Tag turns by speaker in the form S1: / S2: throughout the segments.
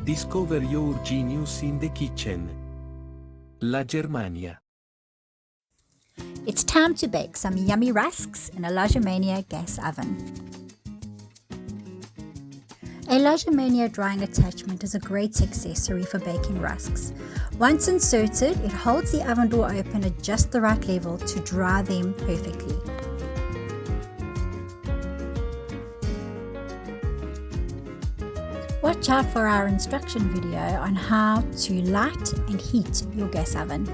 S1: Discover your genius in the kitchen. La Germania.
S2: It's time to bake some yummy rusks in a Germania gas oven. A Germania drying attachment is a great accessory for baking rusks. Once inserted, it holds the oven door open at just the right level to dry them perfectly. Watch out for our instruction video on how to light and heat your gas oven.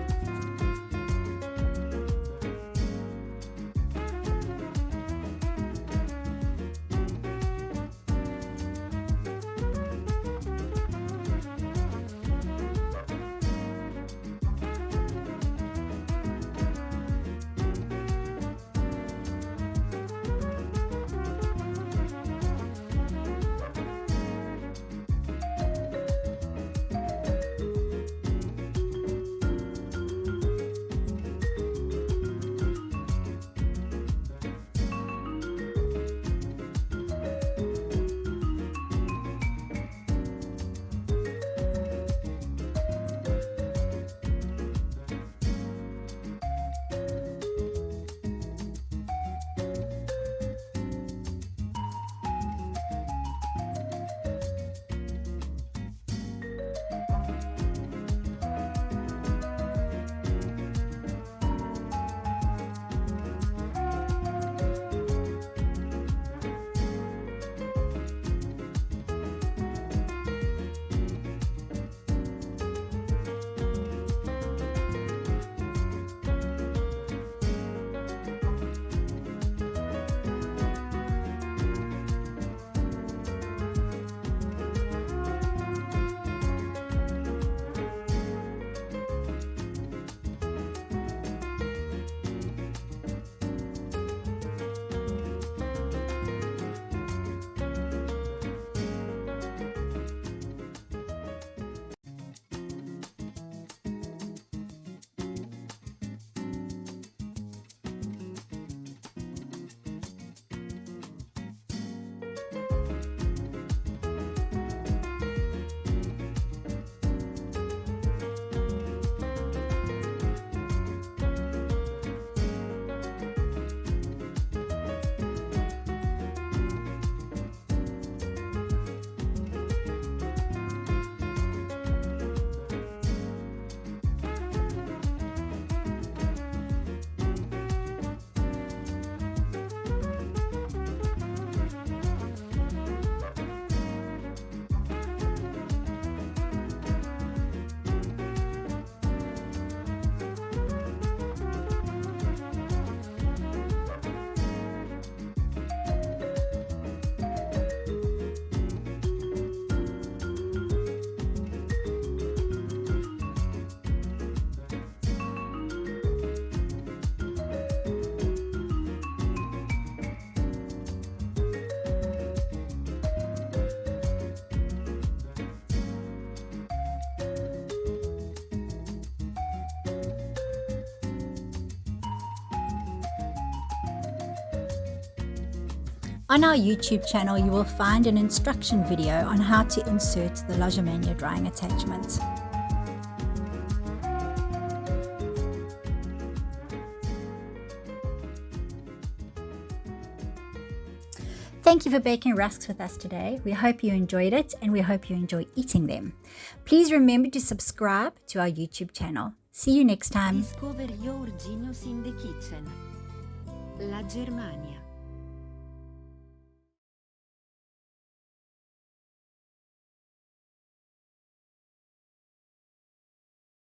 S2: On our YouTube channel, you will find an instruction video on how to insert the Germania drying attachment. Thank you for baking rusks with us today. We hope you enjoyed it and we hope you enjoy eating them. Please remember to subscribe to our YouTube channel. See you next time.
S3: Discover your genius in the kitchen. La Germania.